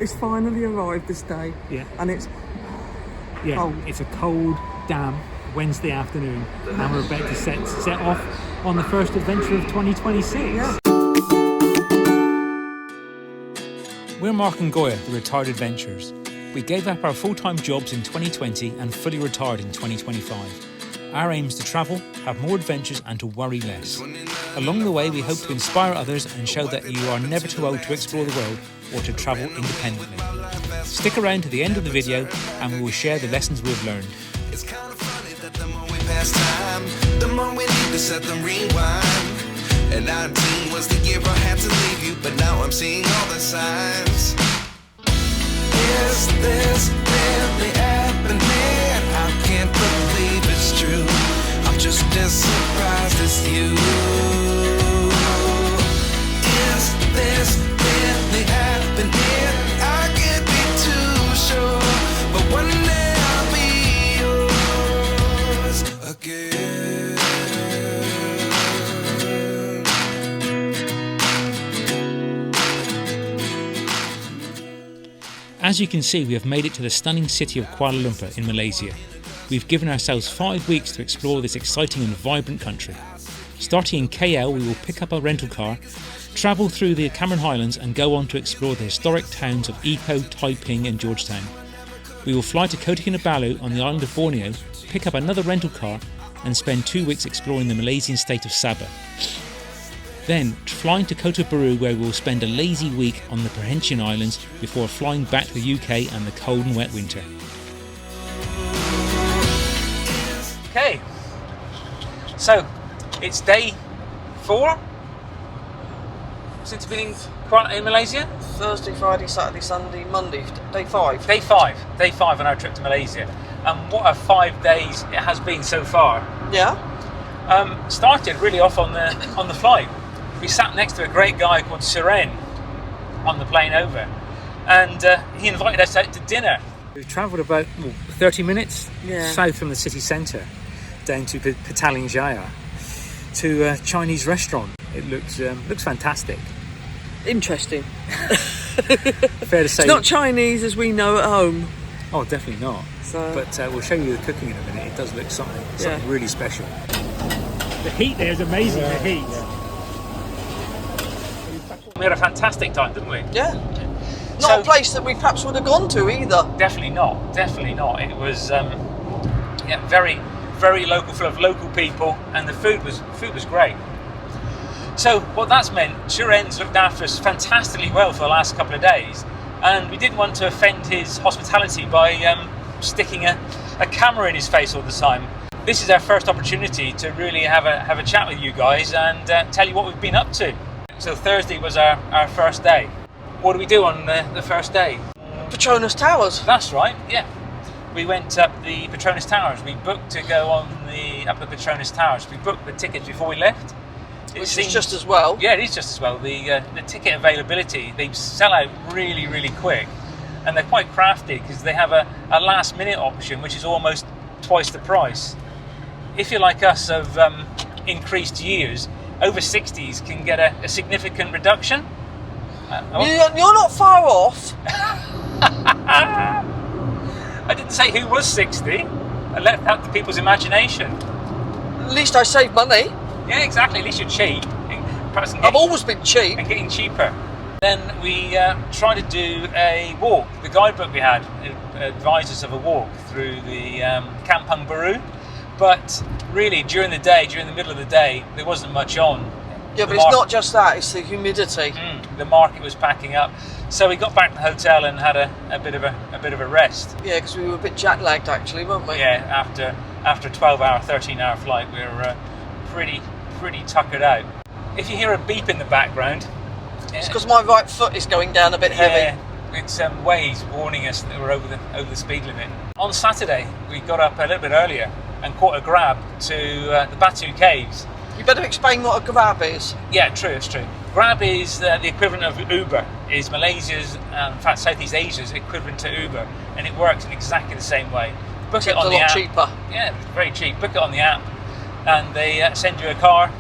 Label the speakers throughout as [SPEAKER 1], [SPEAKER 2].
[SPEAKER 1] It's finally arrived this day.
[SPEAKER 2] Yeah.
[SPEAKER 1] And it's
[SPEAKER 2] cold. It's a cold, damp Wednesday afternoon, and we're about to set off on the first adventure of 2026.
[SPEAKER 1] Yeah.
[SPEAKER 2] We're Mark and Goya, the retired adventurers. We gave up our full-time jobs in 2020 and fully retired in 2025. Our aim is to travel, have more adventures and to worry less. Along the way, we hope to inspire others and show that you are never too old to explore the world or to travel independently. Stick around to the end of the video and we will share the lessons we've learned.
[SPEAKER 3] It's kind of funny that the more we pass time, the more we need to set them rewind. And 19 was the year I had to leave you, but now I'm seeing all the signs. Is this really happening? I can't believe it's true. I'm just as surprised as you. Is this really happening? I can't be too sure, but one day I'll be yours again.
[SPEAKER 2] As you can see, we have made it to the stunning city of Kuala Lumpur in Malaysia. We've given ourselves 5 weeks to explore this exciting and vibrant country. Starting in KL, we will pick up a rental car, travel through the Cameron Highlands and go on to explore the historic towns of Ipoh, Taiping and Georgetown. We will fly to Kota Kinabalu on the island of Borneo, pick up another rental car and spend 2 weeks exploring the Malaysian state of Sabah. Then flying to Kota Baru, where we will spend a lazy week on the Perhentian Islands before flying back to the UK and the cold and wet winter. Okay, so it's day 4 since being in Malaysia?
[SPEAKER 1] Thursday, Friday, Saturday, Sunday, Monday, day 5.
[SPEAKER 2] Day 5 on our trip to Malaysia. And what a 5 days it has been so far.
[SPEAKER 1] Yeah.
[SPEAKER 2] Started really off on the flight. We sat next to a great guy called Suren on the plane over, and he invited us out to dinner. We've travelled about 30 minutes south from the city centre down to Petaling Jaya to a Chinese restaurant. It looks fantastic.
[SPEAKER 1] Interesting.
[SPEAKER 2] Fair to say.
[SPEAKER 1] It's not Chinese as we know at home.
[SPEAKER 2] Oh, definitely not.
[SPEAKER 1] So.
[SPEAKER 2] But we'll show you the cooking in a minute. It does look something really special. The heat there is amazing. The heat. We had a fantastic time, didn't we?
[SPEAKER 1] Yeah. Not a place that we perhaps would have gone to either.
[SPEAKER 2] Definitely not. It was very, very local, full of local people, and the food was great. So what that's meant, Suren's looked after us fantastically well for the last couple of days, and we didn't want to offend his hospitality by sticking a camera in his face all the time. This is our first opportunity to really have a chat with you guys and tell you what we've been up to. So Thursday was our first day. What did we do on the first day?
[SPEAKER 1] Petronas Towers.
[SPEAKER 2] That's right, yeah. We went up the Petronas Towers. We booked to go up the Petronas Towers. We booked the tickets before we left.
[SPEAKER 1] Which is just as well.
[SPEAKER 2] Yeah, it is just as well. The ticket availability, they sell out really, really quick. And they're quite crafty because they have a last minute option which is almost twice the price. If you're like us of increased years, over 60s can get a significant reduction.
[SPEAKER 1] You're not far off.
[SPEAKER 2] I didn't say who was 60. I left that to people's imagination.
[SPEAKER 1] At least I saved money.
[SPEAKER 2] Yeah, exactly. At least you're cheap.
[SPEAKER 1] I've always been cheap.
[SPEAKER 2] And getting cheaper. Then we tried to do a walk. The guidebook we had advised us of a walk through the Kampung Baru. But really, during the middle of the day, there wasn't much on.
[SPEAKER 1] Yeah, but it's not just that; it's the humidity.
[SPEAKER 2] The market was packing up, so we got back to the hotel and had a bit of a rest.
[SPEAKER 1] Yeah, because we were a bit jet lagged, actually, weren't we?
[SPEAKER 2] Yeah, after a 12-hour, 13-hour flight, we were pretty tuckered out. If you hear a beep in the background,
[SPEAKER 1] it's because my right foot is going down a bit heavy.
[SPEAKER 2] Yeah, it's Waze warning us that we're over the speed limit. On Saturday, we got up a little bit earlier and caught a grab to the Batu Caves.
[SPEAKER 1] You better explain what a grab is.
[SPEAKER 2] Yeah, true, it's true. Grab is the equivalent of Uber, is Malaysia's, in fact Southeast Asia's equivalent to Uber, and it works in exactly the same way. Book it on the app.
[SPEAKER 1] Cheaper.
[SPEAKER 2] Yeah, it's very cheap. Book it on the app, and they send you a car,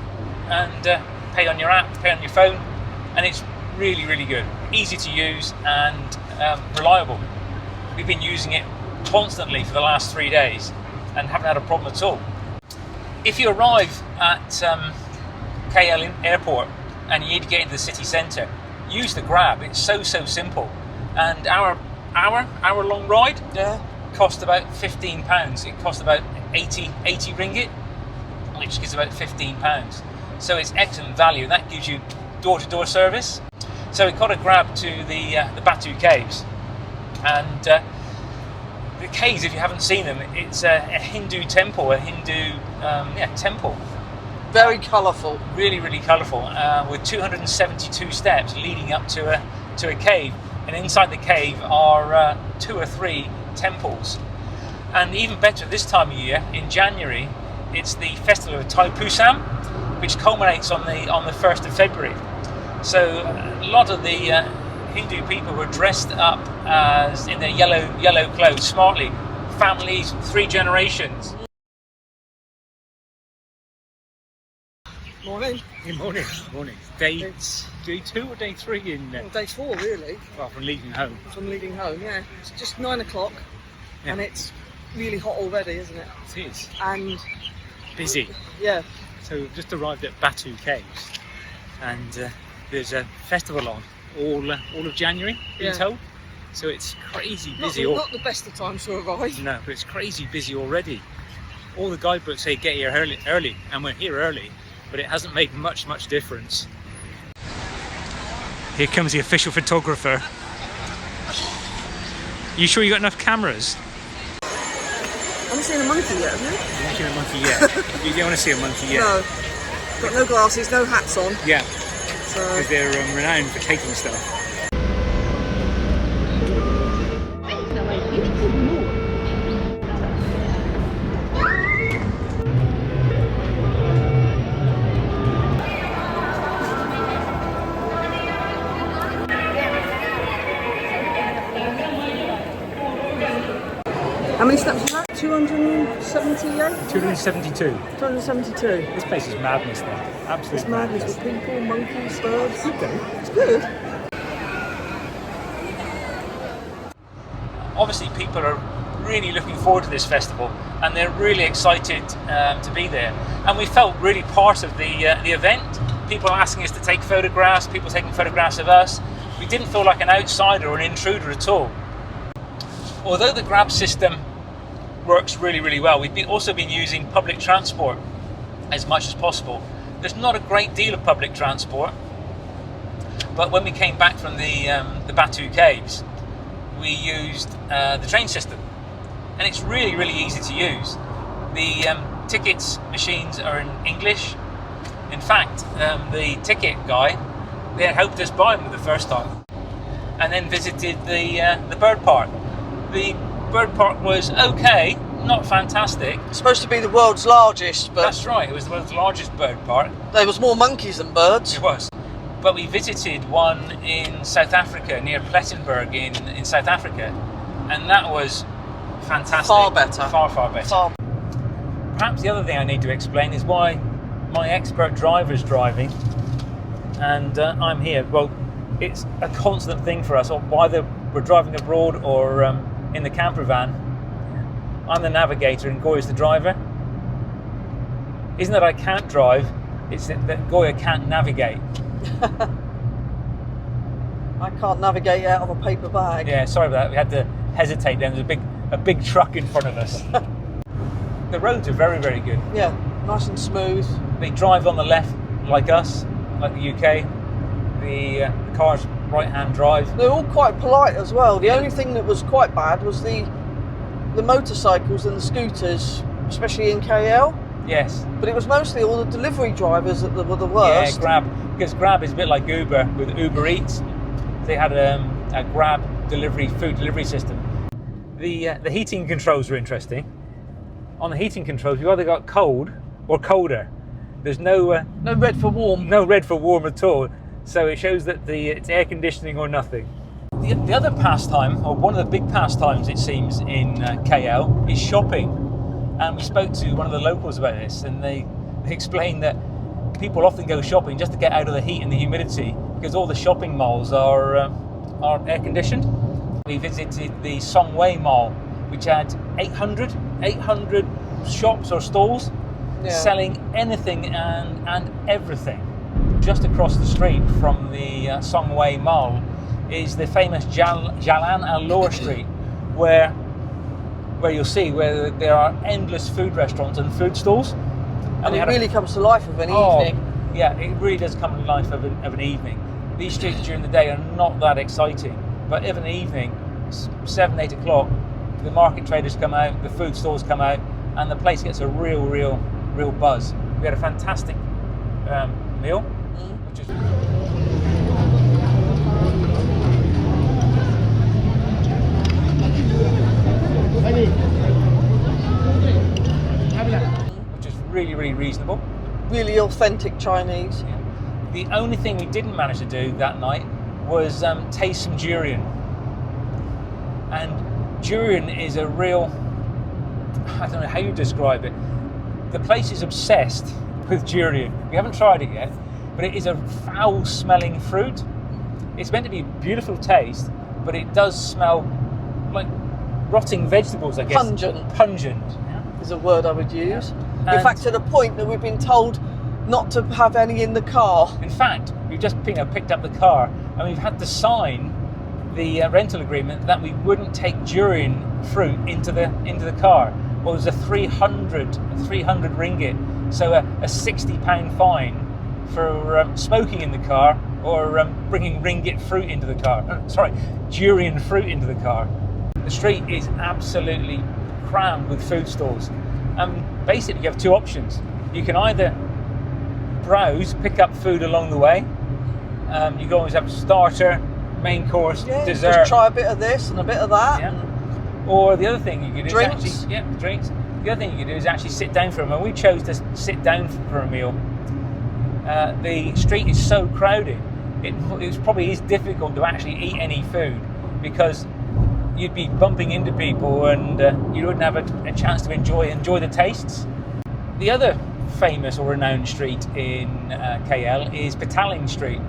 [SPEAKER 2] and pay on your app, pay on your phone, and it's really, really good. Easy to use, and reliable. We've been using it constantly for the last 3 days and haven't had a problem at all. If you arrive at KL Airport and you need to get into the city centre, use the Grab. It's so simple. And our long ride cost about £15. It cost about 80 ringgit, which is about £15. So it's excellent value. That gives you door-to-door service. So we got a Grab to the Batu Caves, and the caves, if you haven't seen them, it's a Hindu temple, temple.
[SPEAKER 1] Very colourful.
[SPEAKER 2] Really colourful, with 272 steps leading up to a cave, and inside the cave are 2 or 3 temples. And even better, this time of year, in January, it's the festival of Thaipusam, which culminates on the 1st of February. So a lot of the Hindu people were dressed up as in their yellow clothes, smartly, families, 3 generations.
[SPEAKER 1] Morning.
[SPEAKER 2] Good morning. Day 2 or day 3 in?
[SPEAKER 1] Well, day 4 really.
[SPEAKER 2] Well, from leaving home.
[SPEAKER 1] From leaving home, yeah. It's just 9 o'clock,
[SPEAKER 2] Yeah.
[SPEAKER 1] and it's really hot already, isn't it?
[SPEAKER 2] It is.
[SPEAKER 1] And
[SPEAKER 2] Busy.
[SPEAKER 1] yeah,
[SPEAKER 2] So we've just arrived at Batu Caves, and there's a festival on all of January, being told. So it's crazy busy.
[SPEAKER 1] not the best of times to arrive.
[SPEAKER 2] No, but it's crazy busy already. All the guidebooks say get here early, and we're here early, but it hasn't made much difference. Here comes the official photographer. You sure you got enough cameras?
[SPEAKER 1] I haven't seen a monkey yet, have you?
[SPEAKER 2] You haven't seen a monkey yet. You don't want to see a monkey yet.
[SPEAKER 1] No. Got no glasses, no hats on.
[SPEAKER 2] Yeah,
[SPEAKER 1] So
[SPEAKER 2] because they're renowned for taking stuff.
[SPEAKER 1] how many steps is that? 278?
[SPEAKER 2] 272.
[SPEAKER 1] 272.
[SPEAKER 2] This place is madness, though. Absolute
[SPEAKER 1] It's madness with people, monkeys, birds. It's good.
[SPEAKER 2] Obviously, people are really looking forward to this festival, and they're really excited to be there. And we felt really part of the event. People asking us to take photographs, people taking photographs of us. We didn't feel like an outsider or an intruder at all. Although the Grab system works really well, we've also been using public transport as much as possible. There's not a great deal of public transport, but when we came back from the Batu Caves, we used the train system, and it's really easy to use. The tickets machines are in English. In fact, the ticket guy, they had hoped us buy them the first time, and then visited the bird park. The bird park was okay, not fantastic.
[SPEAKER 1] It's supposed to be the world's largest, but
[SPEAKER 2] That's right, it was the world's largest bird park.
[SPEAKER 1] there was more monkeys than birds.
[SPEAKER 2] It was. But we visited one in South Africa, near Plettenberg in South Africa, and that was fantastic.
[SPEAKER 1] Far better.
[SPEAKER 2] Far better.
[SPEAKER 1] Far.
[SPEAKER 2] Perhaps the other thing I need to explain is why my expert driver's driving and I'm here. Well, it's a constant thing for us, or whether we're driving abroad or in the camper van. I'm the navigator and Goya's the driver. Isn't that I can't drive, it's that Goya can't navigate.
[SPEAKER 1] I can't navigate out of a paper bag.
[SPEAKER 2] Yeah, sorry about that. We had to hesitate then. There's a big truck in front of us. The roads are very good.
[SPEAKER 1] Yeah, nice and smooth.
[SPEAKER 2] They drive on the left like us, like the UK. The car's right-hand drive.
[SPEAKER 1] They're all quite polite as well. The only thing that was quite bad was the motorcycles and the scooters, especially in KL.
[SPEAKER 2] Yes.
[SPEAKER 1] But it was mostly all the delivery drivers that were the worst.
[SPEAKER 2] Yeah, Grab. Because Grab is a bit like Uber with Uber Eats. They had a Grab food delivery system. The heating controls were interesting. On the heating controls, you've either got cold or colder. There's no
[SPEAKER 1] red for warm.
[SPEAKER 2] No red for warm at all. So it shows that it's air conditioning or nothing. The other pastime, or one of the big pastimes it seems in KL, is shopping. And we spoke to one of the locals about this, and they explained that people often go shopping just to get out of the heat and the humidity, because all the shopping malls are air conditioned. we visited the Songwei Mall, which had 800 shops or stalls selling anything and everything. Just across the street from the Songwei Mall is the famous Jalan Alor street, where you'll see where there are endless food restaurants and food stalls.
[SPEAKER 1] And it really comes to life of an evening.
[SPEAKER 2] Yeah, it really does come to life of an evening. These streets during the day are not that exciting, but of an evening, 7, 8 o'clock, the market traders come out, the food stalls come out, and the place gets a real buzz. We had a fantastic meal, which is... which is really reasonable.
[SPEAKER 1] Really authentic Chinese.
[SPEAKER 2] Yeah. The only thing we didn't manage to do that night was taste some durian. And durian is a real, I don't know how you describe it. The place is obsessed with durian. We haven't tried it yet, but it is a foul-smelling fruit. It's meant to be a beautiful taste, but it does smell like rotting vegetables, I guess. Pungent.
[SPEAKER 1] Is a word I would use.
[SPEAKER 2] Yeah.
[SPEAKER 1] In fact, to the point that we've been told not to have any in the car.
[SPEAKER 2] In fact, we've just picked up the car and we've had to sign the rental agreement that we wouldn't take durian fruit into the car. Well, it was a 300 ringgit, so a £60 fine for smoking in the car or bringing ringgit fruit into the car. Durian fruit into the car. The street is absolutely crammed with food stalls. Basically, you have two options. You can either browse, pick up food along the way. You can always have starter, main course, dessert.
[SPEAKER 1] Just try a bit of this and a bit of that.
[SPEAKER 2] Yeah. Or the other thing you could do
[SPEAKER 1] drinks.
[SPEAKER 2] is actually, drinks. The other thing you could do is actually sit down for a meal. We chose to sit down for a meal. The street is so crowded. It probably is difficult to actually eat any food because you'd be bumping into people and you wouldn't have a chance to enjoy the tastes. The other famous or renowned street in KL is Petaling Street,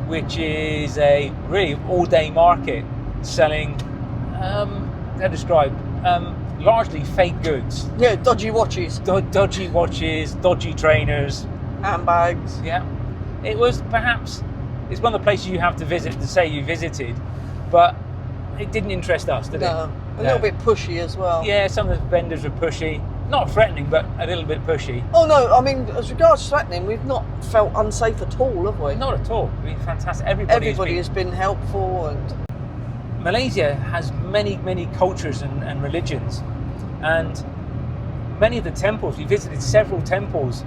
[SPEAKER 2] which is a really all-day market selling, largely fake goods.
[SPEAKER 1] Yeah, dodgy watches.
[SPEAKER 2] Dodgy watches, dodgy trainers.
[SPEAKER 1] Handbags.
[SPEAKER 2] Yeah. It's one of the places you have to visit to say you visited, but it didn't interest us, did it?
[SPEAKER 1] No. A little bit pushy as well.
[SPEAKER 2] Yeah, some of the vendors were pushy. Not threatening, but a little bit pushy.
[SPEAKER 1] Oh no, I mean, as regards threatening, we've not felt unsafe at all, have we?
[SPEAKER 2] Not at all. I mean, fantastic.
[SPEAKER 1] Everybody has been helpful. And
[SPEAKER 2] Malaysia has many cultures and religions. And many of the temples, we visited several temples,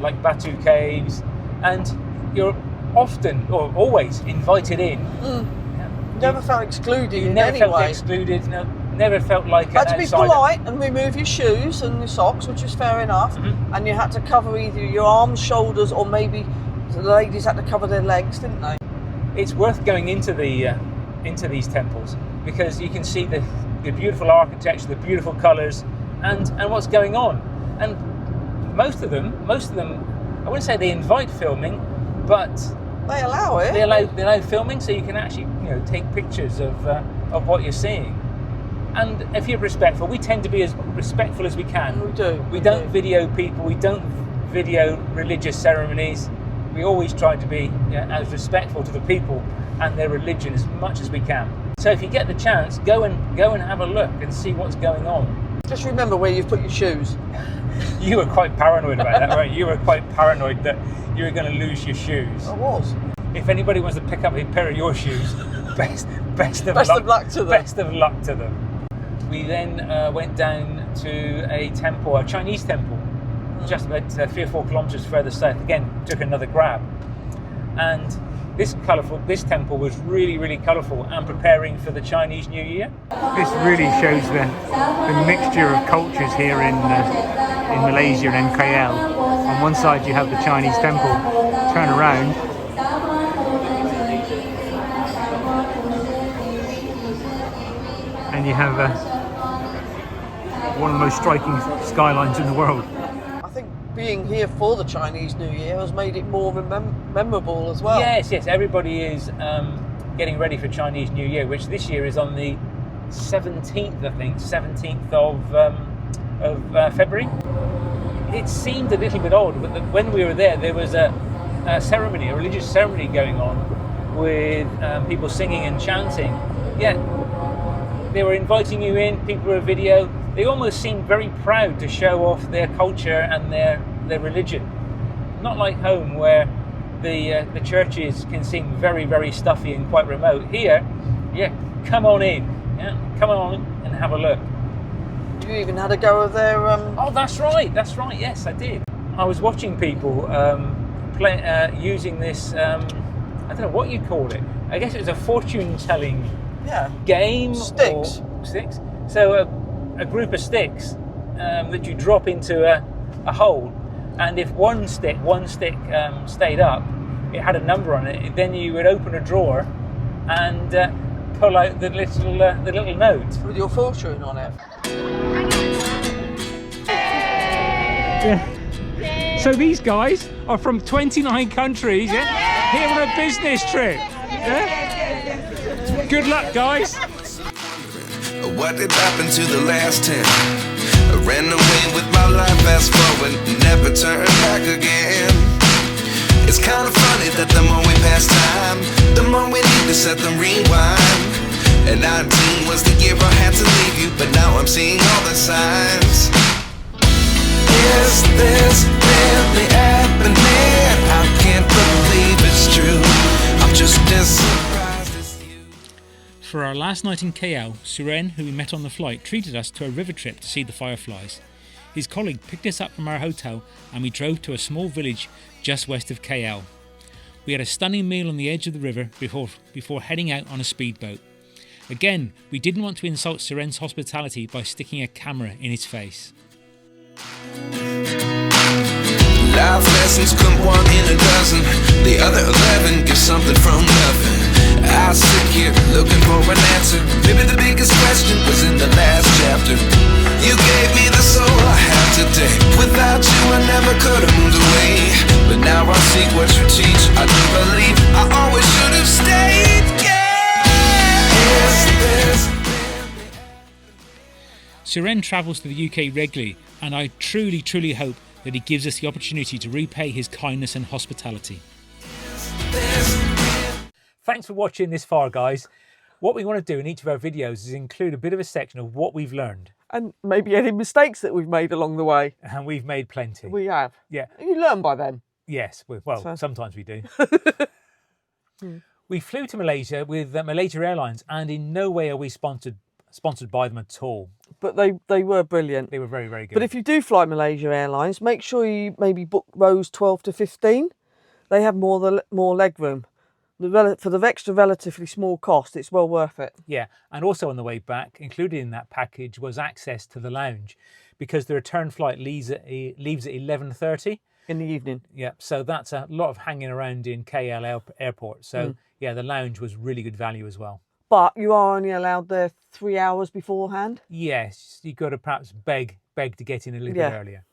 [SPEAKER 2] like Batu Caves, and you're often, or always, invited in.
[SPEAKER 1] Never felt excluded
[SPEAKER 2] You
[SPEAKER 1] in
[SPEAKER 2] never
[SPEAKER 1] any
[SPEAKER 2] felt
[SPEAKER 1] way.
[SPEAKER 2] excluded, never felt like an
[SPEAKER 1] You had to be
[SPEAKER 2] outsider.
[SPEAKER 1] polite and remove your shoes and your socks, which is fair enough. And you had to cover either your arms, shoulders, or maybe the ladies had to cover their legs, didn't they?
[SPEAKER 2] It's worth going into these temples because you can see the beautiful architecture, the beautiful colours, and what's going on. And most of them, I wouldn't say they invite filming, but
[SPEAKER 1] They allow it.
[SPEAKER 2] They allow filming, so you can actually take pictures of what you're seeing. And if you're respectful, we tend to be as respectful as we can.
[SPEAKER 1] We do.
[SPEAKER 2] We don't video people. We don't video religious ceremonies. We always try to be as respectful to the people and their religion as much as we can. So if you get the chance, go and have a look and see what's going on.
[SPEAKER 1] Just remember where you've put your shoes.
[SPEAKER 2] You were quite paranoid about that, right? You were quite paranoid that you were going to lose your shoes.
[SPEAKER 1] I was.
[SPEAKER 2] If anybody wants to pick up a pair of your shoes, best of
[SPEAKER 1] luck to them.
[SPEAKER 2] Best of luck to them. We then went down to a temple, a Chinese temple, just about 3 or 4 kilometres further south. Again, took another grab. And this temple was really colourful and preparing for the Chinese New Year. This really shows the mixture of cultures here in Malaysia and KL. On one side you have the Chinese temple. Turn around. And you have one of the most striking skylines in the world.
[SPEAKER 1] I think being here for the Chinese New Year has made it more memorable as well.
[SPEAKER 2] Yes, everybody is getting ready for Chinese New Year, which this year is on the 17th, I think, 17th of February. It seemed a little bit odd, but when we were there was a ceremony, a religious ceremony going on with people singing and chanting. Yeah, they were inviting you in, people were video. They almost seemed very proud to show off their culture and their religion. Not like home where the churches can seem very, very stuffy and quite remote. Here, yeah, come on in. Yeah, come on and have a look.
[SPEAKER 1] You even had a go of their...
[SPEAKER 2] Oh, that's right, yes, I did. I was watching people using this, I don't know what you call it. I guess it was a fortune-telling game.
[SPEAKER 1] Sticks.
[SPEAKER 2] Or sticks. So a group of sticks that you drop into a hole, and if one stick stayed up, it had a number on it, then you would open a drawer and pull out the little note.
[SPEAKER 1] With your fortune on it.
[SPEAKER 2] Yeah. So these guys are from 29 countries, here on a business trip. Yeah? Good luck, guys.
[SPEAKER 3] What did happen to the last 10? I ran away with my life, fast forward, never turn back again. It's kind of funny that the more we pass time, the more we need to set them rewind. And 19 was the year I had to leave you, but now I'm seeing all the signs. Is this really happening? I can't believe it's true. I'm just as surprised as you.
[SPEAKER 2] For our last night in KL, Suren, who we met on the flight, treated us to a river trip to see the fireflies. His colleague picked us up from our hotel and we drove to a small village just west of KL. We had a stunning meal on the edge of the river before heading out on a speedboat. Again, we didn't want to insult Suren's hospitality by sticking a camera in his face.
[SPEAKER 3] Life lessons come one in a dozen. The other 11 give something from nothing. I sit here looking for an answer. Maybe the biggest question was in the last chapter. You gave me the soul I have today. Without you I never could have moved away. But now I see what you teach. I do believe I always should have stayed.
[SPEAKER 2] Suren travels to the UK regularly, and I truly hope that he gives us the opportunity to repay his kindness and hospitality. Thanks for watching this far, guys. What we want to do in each of our videos is include a bit of a section of what we've learned.
[SPEAKER 1] And maybe any mistakes that we've made along the way.
[SPEAKER 2] And we've made plenty.
[SPEAKER 1] We have.
[SPEAKER 2] Yeah.
[SPEAKER 1] You learn by them.
[SPEAKER 2] Yes, well, sometimes we do. We flew to Malaysia with Malaysia Airlines, and in no way are we sponsored by them at all.
[SPEAKER 1] But they were brilliant.
[SPEAKER 2] They were very, very good.
[SPEAKER 1] But if you do fly Malaysia Airlines, make sure you maybe book rows 12 to 15. They have more leg room. For the extra relatively small cost, it's well worth it.
[SPEAKER 2] Yeah, and also on the way back, included in that package was access to the lounge, because the return flight leaves at 11:30
[SPEAKER 1] in the evening.
[SPEAKER 2] Yeah, so that's a lot of hanging around in KL airport. So yeah, the lounge was really good value as well.
[SPEAKER 1] But you are only allowed there 3 hours beforehand.
[SPEAKER 2] Yes, you've got to perhaps beg to get in a little bit earlier.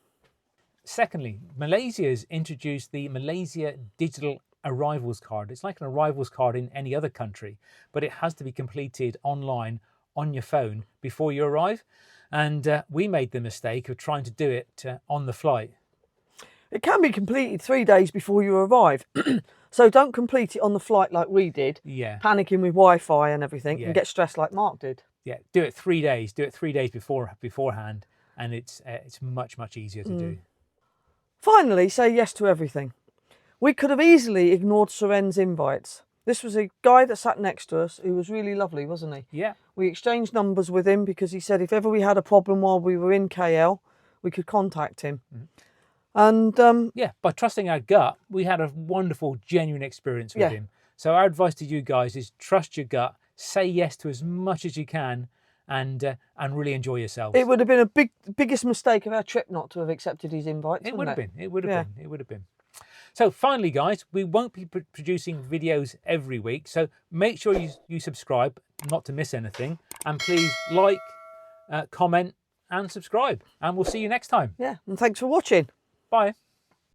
[SPEAKER 2] Secondly, Malaysia's introduced the Malaysia Digital Arrivals Card. It's like an arrivals card in any other country, but it has to be completed online on your phone before you arrive. And we made the mistake of trying to do it on the flight.
[SPEAKER 1] It can be completed 3 days before you arrive. So don't complete it on the flight like we did.
[SPEAKER 2] Yeah.
[SPEAKER 1] Panicking with Wi-Fi and everything and get stressed like Mark did.
[SPEAKER 2] Yeah, do it 3 days. Do it 3 days beforehand, and it's much easier to do.
[SPEAKER 1] Finally, say yes to everything. We could have easily ignored Suren's invites. This was a guy that sat next to us who was really lovely, wasn't he?
[SPEAKER 2] Yeah.
[SPEAKER 1] We exchanged numbers with him because he said if ever we had a problem while we were in KL, we could contact him. And
[SPEAKER 2] yeah, by trusting our gut, we had a wonderful, genuine experience with him. So our advice to you guys is trust your gut, say yes to as much as you can, and really enjoy yourselves.
[SPEAKER 1] It would have been a biggest mistake of our trip not to have accepted his invites.
[SPEAKER 2] It would have been. It would have been. So finally, guys, we won't be producing videos every week. So make sure you subscribe, not to miss anything, and please like, comment, and subscribe. And we'll see you next time.
[SPEAKER 1] Yeah, and thanks for watching.
[SPEAKER 2] Bye.